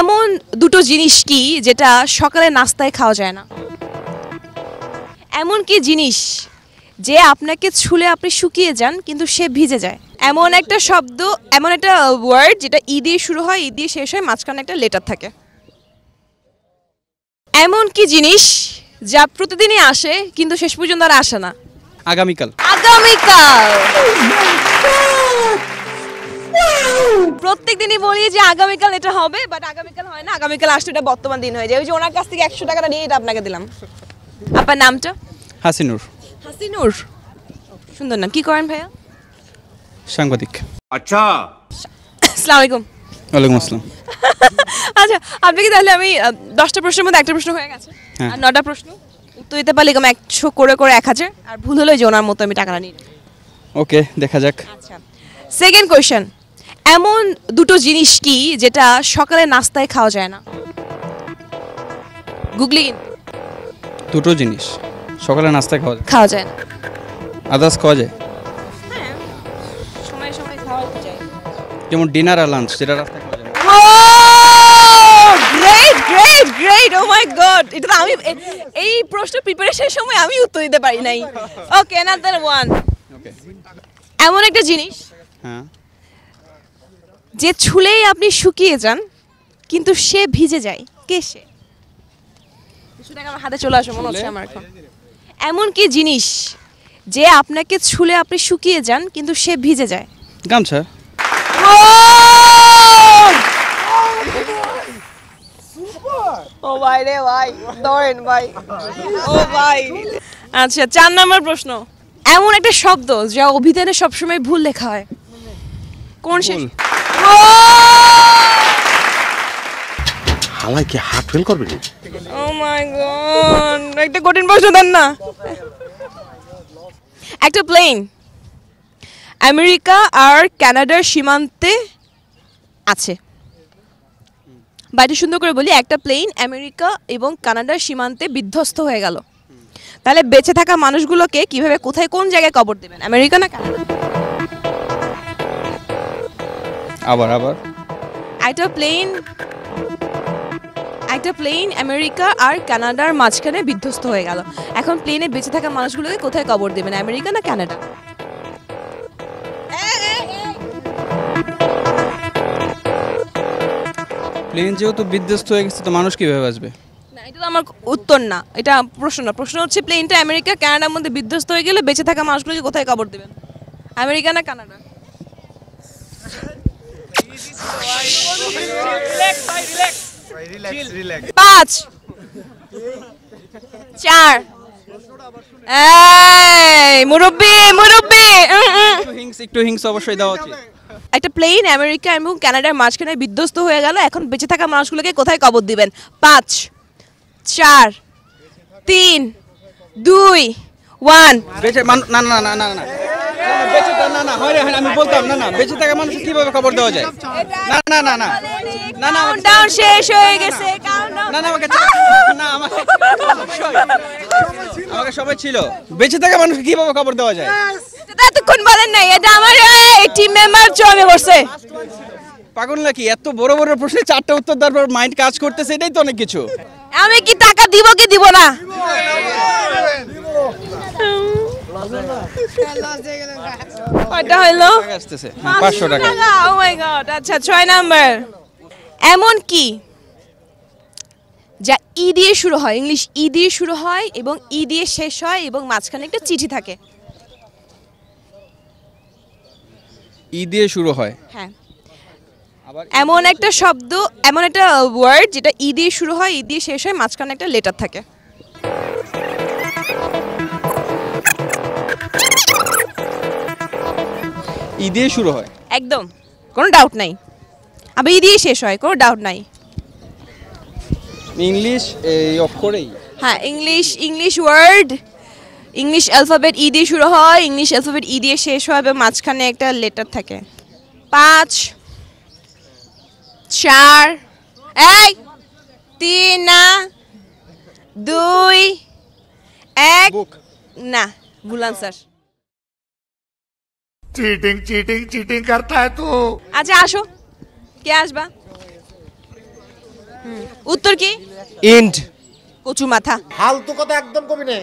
এমন দুটো জিনিস কি যেটা সকালে নাস্তায় খাওয়া যায় না? এমন কি জিনিস যে আপনাকে ছুলে আপনি শুকিয়ে যান কিন্তু সে ভিজে যায়? এমন একটা শব্দ, এমন একটা ওয়ার্ড যেটা ই দিয়ে শুরু হয়, ই দিয়ে শেষ হয়, মাঝখানে একটা লেটার থাকে। এমন কি জিনিস যা প্রতিদিনই আসে কিন্তু শেষ পর্যন্ত আর আসে না? আগামীকাল। আগামীকাল। প্রত্যেক দিনই বলি যে আগামীকাল এটা হবে, বাট আগামীকাল হয় না। আগামীকাল আসলে এটা বর্তমান দিন হয়ে যায়। ওই যে ওনার কাছ থেকে 100 টাকাটা নিয়ে এটা আপনাকে দিলাম। আপনার নামটা? হাসিনুর। হাসিনুর, সুন্দর নাম। কি করেন ভাইয়া? সাংবাদিক। আচ্ছা, আসসালামু আলাইকুম। ওয়ালাইকুম আসসালাম। আচ্ছা, আপনি কি তাহলে আমি 10টা প্রশ্নের মধ্যে একটা প্রশ্ন হয়ে গেছে, আর 9টা প্রশ্ন উত্তর দিতে পারলে এরকম 100 করে করে 1000, আর ভুল হলে যে ওনার মতো আমি টাকাটা নিই। ওকে, দেখা যাক। আচ্ছা, সেকেন্ড কোয়েশ্চেন, এমন দুটো জিনিস কি যেটা সকালে নাস্তায় খাওয়া যায় না? গুগলি। দুটো জিনিস সকালে নাস্তায় খাওয়া যায় না। আদার্স খাওয়া যায়, হ্যাঁ, সময় সময় খাওয়া যায়। যেমন ডিনার আর লাঞ্চ, যেটা রাস্তায় খাওয়া যায় না। গ্রেট গ্রেট গ্রেট, ও মাই গড, এটা তো আমি এই প্রশ্ন প্রিপারেশনের সময় আমি উত্তর দিতে পারি নাই। ওকে, অ্যানাদার ওয়ান। ওকে। এমন একটা জিনিস হ্যাঁ, যে ছুলেই আপনি শুকিয়ে যান কিন্তু সে ভিজে যায়, কে সে? কিছু টাকা আমার হাতে চলে আসে মনে হচ্ছে আমার এখন। এমন কি জিনিস যে আপনাকে ছুলে আপনি শুকিয়ে যান কিন্তু সে ভিজে যায়? গামছা। ও ভাই রে ভাই, ধরেন ভাই, ও ভাই। আচ্ছা, 4 নম্বর প্রশ্ন, এমন একটা শব্দ যা অভিধানে সবসময় ভুল লেখা হয়, কোন সে? হালাই কি হার্ট ফেল করবে নি? ও মাই গড, একটা কঠিন প্রশ্ন দেন না। একটা প্লেন আমেরিকা আর কানাডার সীমান্তে আছে। বাইরে সুন্দর করে বলি, একটা প্লেন আমেরিকা এবং কানাডার সীমান্তে বিধ্বস্ত হয়ে গেল, তাহলে বেঁচে থাকা মানুষগুলোকে কিভাবে, কোথায়, কোন জায়গায় কবর দেবেন? আমেরিকা না কানাডা? আবার আবার একটা প্লেন আমেরিকা আর কানাডার মাঝখানে বিধ্বস্ত হয়ে গেল, এখন প্লেনে বেঁচে থাকা মানুষগুলোকে কোথায় কবর দেবেন? আমেরিকা না কানাডা? প্লেন যেহেতু বিধ্বস্ত হয়ে গেছে, তো মানুষ কিভাবে আসবে? না, এটা তো আমার উত্তর না, এটা প্রশ্ন না। প্রশ্ন হচ্ছে প্লেনটা আমেরিকা কানাডার মধ্যে বিধ্বস্ত হয়ে গেলে বেঁচে থাকা মানুষগুলোকে কোথায় কবর দেবেন? আমেরিকা না কানাডা? রিল্যাক্স। 5 4, এই মুরব্বি মুরব্বি, একটু হিংস অবশ্যই দেওয়া উচিত। একটা প্লেন আমেরিকা এবং কানাডার মাঝখানে বিধ্বস্ত হয়ে গেল, এখন বেঁচে থাকা মানুষগুলোকে কোথায় কবর দিবেন? 5 4 3 2 1। না না না না না, বেঁচে না না হয় না, আমি বলতাম না না, বেঁচে থাকা মানুষ কিভাবে খবর দেওয়া যায়? না না না না না না, কাউন্টডাউন শেষ হয়ে গেছে, কাউন্টডাউন। না না, আমাকে না, আমাকে সবাই ছিল। বেঁচে থাকা মানুষ কিভাবে খবর দেওয়া যায়? এতক্ষণ বলেন নাই, এটা আমার টিম মেম্বার জমে বসে। পাগল নাকি? এত বড় বড় প্রশ্নে 4টা উত্তর দেওয়ার পর মাইন্ড কাজ করতেছে, এটাই তো অনেক কিছু। আমি কি টাকা দিব কি দিব না? কয়টা হইলো? আসতেছে 500 টাকা। ও মাই গড। আচ্ছা, 6 নাম্বার, এমন কি যা ই দিয়ে শুরু হয়, ইংলিশ ই দিয়ে শুরু হয় এবং ই দিয়ে শেষ হয় এবং মাঝখানে একটা চিঠি থাকে? ই দিয়ে শুরু হয়, হ্যাঁ। আবার এমন একটা শব্দ, এমন একটা ওয়ার্ড যেটা ই দিয়ে শুরু হয়, ই দিয়ে শেষ হয়, মাঝখানে একটা লেটার থাকে? ই দিয়ে শুরু হয়, একদম, কোনো ডাউট নাই। আবার ই দিয়ে শেষ হয়, কোনো ডাউট নাই। ইংলিশ এই অক্ষরেই। হ্যাঁ, ইংলিশ ওয়ার্ড, ইংলিশ অ্যালফাবেট ই দিয়ে শুরু হয়, ইংলিশ অ্যালফাবেট ই দিয়ে শেষ হয় এবং মাঝখানে একটা লেটার থাকে। 5 4 এই 3 না 2 1। বুক। না, ভুল আনসার। चीटिंग चीटिंग चीटिंग करता है तू। আচ্ছা, আসো, কে আসবা? উত্তর কি? ইন্ড। কচু মাথা। ফালতু কথা একদম কবি নে।